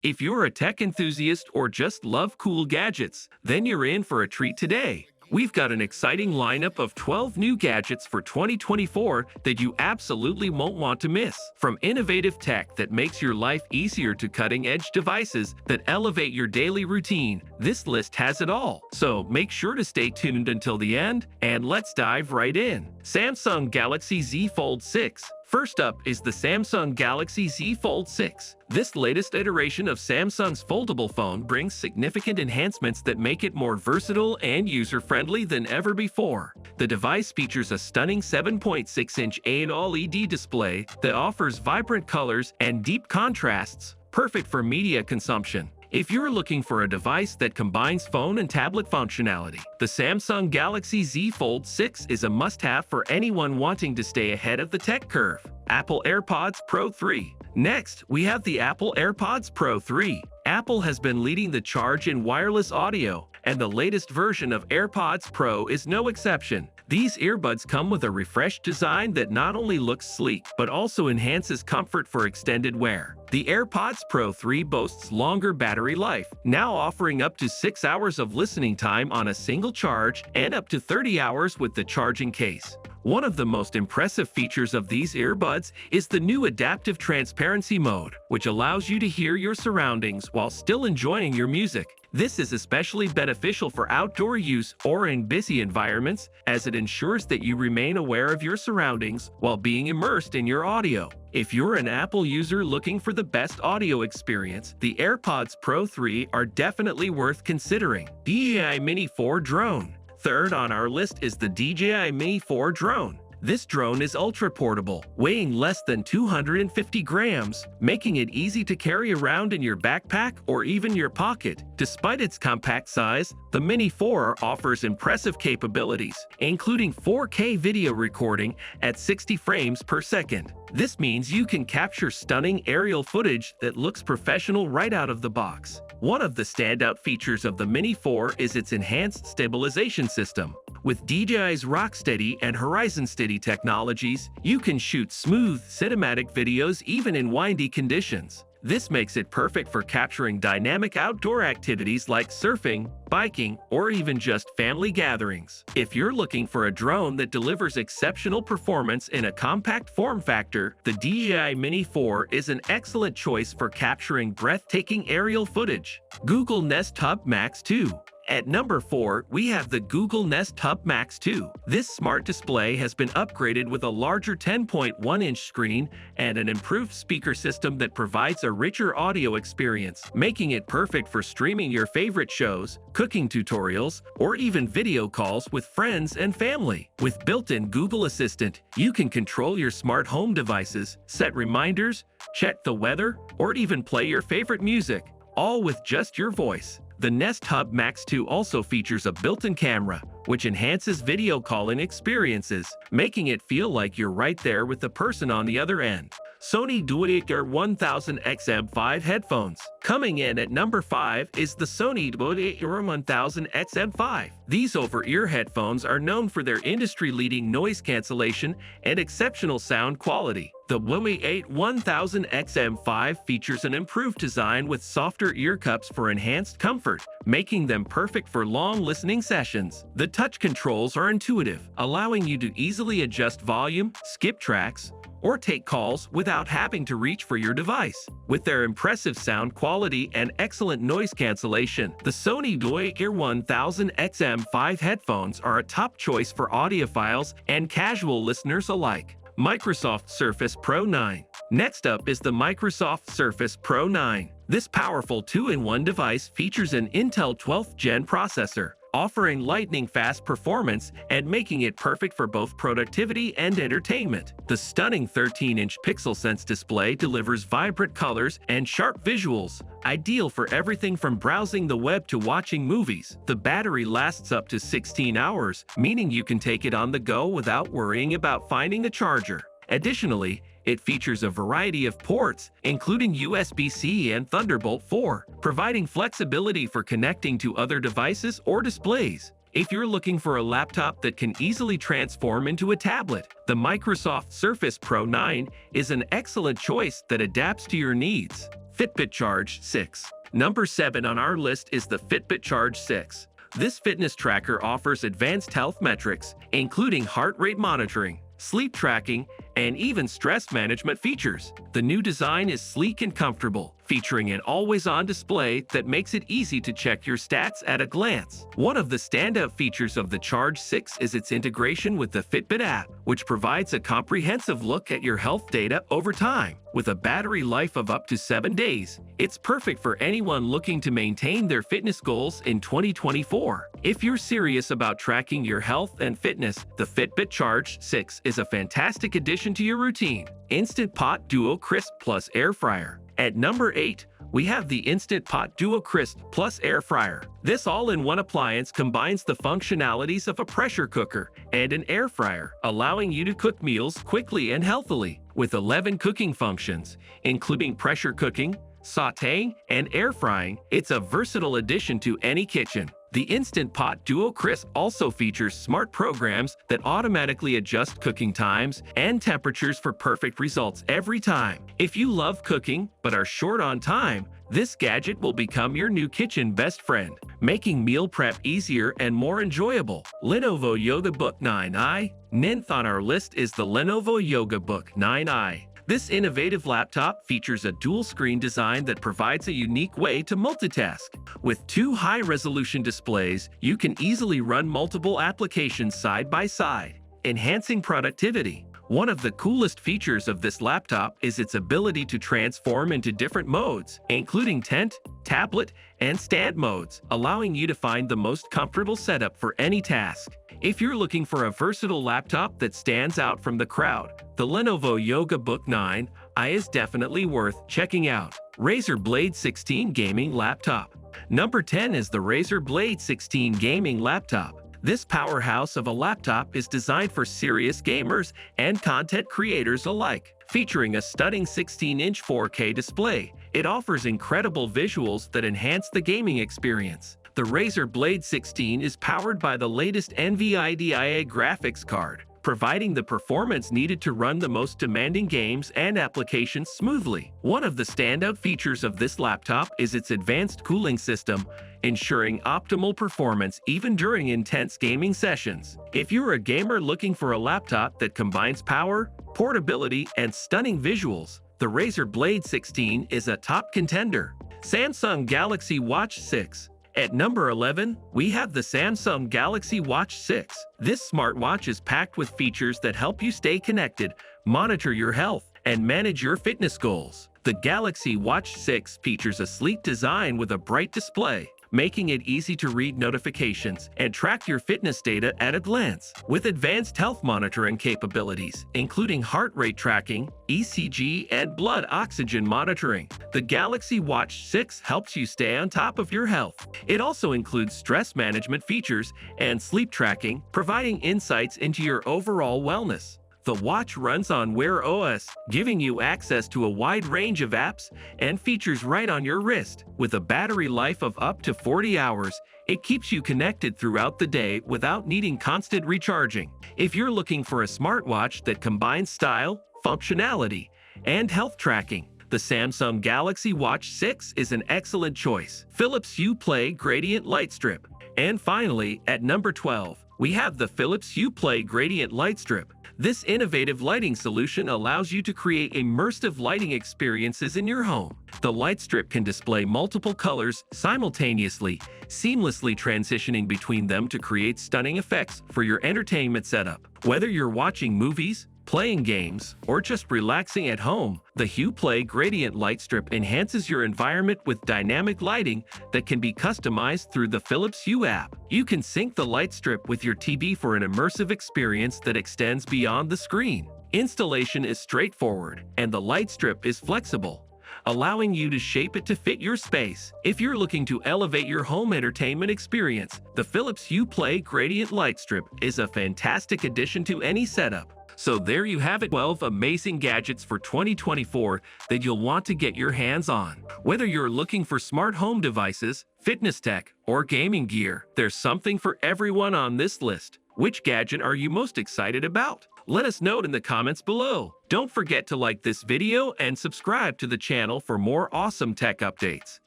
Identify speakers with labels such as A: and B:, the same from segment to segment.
A: If you're a tech enthusiast or just love cool gadgets, then you're in for a treat today. We've got an exciting lineup of 12 new gadgets for 2024 that you absolutely won't want to miss. From innovative tech that makes your life easier to cutting-edge devices that elevate your daily routine, this list has it all. So make sure to stay tuned until the end, and let's dive right in. Samsung Galaxy Z Fold 6. First up is the Samsung Galaxy Z Fold 6. This latest iteration of Samsung's foldable phone brings significant enhancements that make it more versatile and user-friendly than ever before. The device features a stunning 7.6-inch AMOLED display that offers vibrant colors and deep contrasts, perfect for media consumption. If you're looking for a device that combines phone and tablet functionality, the Samsung Galaxy Z Fold 6 is a must-have for anyone wanting to stay ahead of the tech curve. Apple AirPods Pro 3. Next, we have the Apple AirPods Pro 3. Apple has been leading the charge in wireless audio, and the latest version of AirPods Pro is no exception. These earbuds come with a refreshed design that not only looks sleek, but also enhances comfort for extended wear. The AirPods Pro 3 boasts longer battery life, now offering up to 6 hours of listening time on a single charge and up to 30 hours with the charging case. One of the most impressive features of these earbuds is the new adaptive transparency mode, which allows you to hear your surroundings while still enjoying your music. This is especially beneficial for outdoor use or in busy environments, as it ensures that you remain aware of your surroundings while being immersed in your audio. If you're an Apple user looking for the best audio experience, the AirPods Pro 3 are definitely worth considering. DJI Mini 4 Drone. Third on our list is the DJI Mini 4 drone. This drone is ultra-portable, weighing less than 250 grams, making it easy to carry around in your backpack or even your pocket. Despite its compact size, the Mini 4 offers impressive capabilities, including 4K video recording at 60 frames per second. This means you can capture stunning aerial footage that looks professional right out of the box. One of the standout features of the Mini 4 is its enhanced stabilization system. With DJI's Rocksteady and Horizon Steady technologies, you can shoot smooth, cinematic videos even in windy conditions. This makes it perfect for capturing dynamic outdoor activities like surfing, biking, or even just family gatherings. If you're looking for a drone that delivers exceptional performance in a compact form factor, the DJI Mini 4 is an excellent choice for capturing breathtaking aerial footage. Google Nest Hub Max 2. At number 4, we have the Google Nest Hub Max 2. This smart display has been upgraded with a larger 10.1-inch screen and an improved speaker system that provides a richer audio experience, making it perfect for streaming your favorite shows, cooking tutorials, or even video calls with friends and family. With built-in Google Assistant, you can control your smart home devices, set reminders, check the weather, or even play your favorite music, all with just your voice. The Nest Hub Max 2 also features a built-in camera, which enhances video calling experiences, making it feel like you're right there with the person on the other end. Sony Duo-Ear 1000 XM5 headphones. Coming in at number 5 is the Sony Duo-Ear 1000 XM5. These over-ear headphones are known for their industry-leading noise cancellation and exceptional sound quality. The Duo-Ear 1000 XM5 features an improved design with softer ear cups for enhanced comfort, making them perfect for long listening sessions. The touch controls are intuitive, allowing you to easily adjust volume, skip tracks, or take calls without having to reach for your device. With their impressive sound quality and excellent noise cancellation, the Sony Duo-Ear 1000 XM5 headphones are a top choice for audiophiles and casual listeners alike. Microsoft Surface Pro 9. Next up is the Microsoft Surface Pro 9. This powerful 2-in-1 device features an Intel 12th Gen processor, offering lightning-fast performance and making it perfect for both productivity and entertainment. The stunning 13-inch PixelSense display delivers vibrant colors and sharp visuals, ideal for everything from browsing the web to watching movies. The battery lasts up to 16 hours, meaning you can take it on the go without worrying about finding a charger. Additionally, it features a variety of ports, including USB-C and Thunderbolt 4, providing flexibility for connecting to other devices or displays. If you're looking for a laptop that can easily transform into a tablet, the Microsoft Surface Pro 9 is an excellent choice that adapts to your needs. Fitbit Charge 6. Number 7 on our list is the Fitbit Charge 6. This fitness tracker offers advanced health metrics, including heart rate monitoring, sleep tracking, and even stress management features. The new design is sleek and comfortable, featuring an always-on display that makes it easy to check your stats at a glance. One of the standout features of the Charge 6 is its integration with the Fitbit app, which provides a comprehensive look at your health data over time. With a battery life of up to 7 days, it's perfect for anyone looking to maintain their fitness goals in 2024. If you're serious about tracking your health and fitness, the Fitbit Charge 6 is a fantastic addition to your routine. Instant Pot Duo Crisp Plus Air Fryer. At number 8, we have the Instant Pot Duo Crisp Plus Air Fryer. This all-in-one appliance combines the functionalities of a pressure cooker and an air fryer, allowing you to cook meals quickly and healthily. With 11 cooking functions, including pressure cooking, sautéing, and air frying, it's a versatile addition to any kitchen. The Instant Pot Duo Crisp also features smart programs that automatically adjust cooking times and temperatures for perfect results every time. If you love cooking but are short on time, this gadget will become your new kitchen best friend, making meal prep easier and more enjoyable. Lenovo YogaBook 9i. Ninth on our list is the Lenovo YogaBook 9i. This innovative laptop features a dual-screen design that provides a unique way to multitask. With 2 high-resolution displays, you can easily run multiple applications side by side, enhancing productivity. One of the coolest features of this laptop is its ability to transform into different modes, including tent, tablet, and stand modes, allowing you to find the most comfortable setup for any task. If you're looking for a versatile laptop that stands out from the crowd, the Lenovo YogaBook 9i is definitely worth checking out. Razer Blade 16 Gaming Laptop. Number 10 is the Razer Blade 16 Gaming Laptop. This powerhouse of a laptop is designed for serious gamers and content creators alike. Featuring a stunning 16-inch 4K display, it offers incredible visuals that enhance the gaming experience. The Razer Blade 16 is powered by the latest NVIDIA graphics card, providing the performance needed to run the most demanding games and applications smoothly. One of the standout features of this laptop is its advanced cooling system, ensuring optimal performance even during intense gaming sessions. If you're a gamer looking for a laptop that combines power, portability, and stunning visuals, the Razer Blade 16 is a top contender. Samsung Galaxy Watch 6. At number 11, we have the Samsung Galaxy Watch 6. This smartwatch is packed with features that help you stay connected, monitor your health, and manage your fitness goals. The Galaxy Watch 6 features a sleek design with a bright display, making it easy to read notifications and track your fitness data at a glance. With advanced health monitoring capabilities, including heart rate tracking, ECG, and blood oxygen monitoring, the Galaxy Watch 6 helps you stay on top of your health. It also includes stress management features and sleep tracking, providing insights into your overall wellness. The watch runs on Wear OS, giving you access to a wide range of apps and features right on your wrist. With a battery life of up to 40 hours, it keeps you connected throughout the day without needing constant recharging. If you're looking for a smartwatch that combines style, functionality, and health tracking, the Samsung Galaxy Watch 6 is an excellent choice. Philips Hue Play Gradient Light Strip. And finally, at number 12, we have the Philips Hue Play Gradient Light Strip. This innovative lighting solution allows you to create immersive lighting experiences in your home. The light strip can display multiple colors simultaneously, seamlessly transitioning between them to create stunning effects for your entertainment setup. Whether you're watching movies, playing games, or just relaxing at home, the Hue Play Gradient Light Strip enhances your environment with dynamic lighting that can be customized through the Philips Hue app. You can sync the light strip with your TV for an immersive experience that extends beyond the screen. Installation is straightforward, and the light strip is flexible, allowing you to shape it to fit your space. If you're looking to elevate your home entertainment experience, the Philips Hue Play Gradient Light Strip is a fantastic addition to any setup. So there you have it, 12 amazing gadgets for 2024 that you'll want to get your hands on. Whether you're looking for smart home devices, fitness tech, or gaming gear, there's something for everyone on this list. Which gadget are you most excited about? Let us know in the comments below. Don't forget to like this video and subscribe to the channel for more awesome tech updates.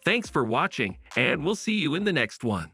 A: Thanks for watching, and we'll see you in the next one.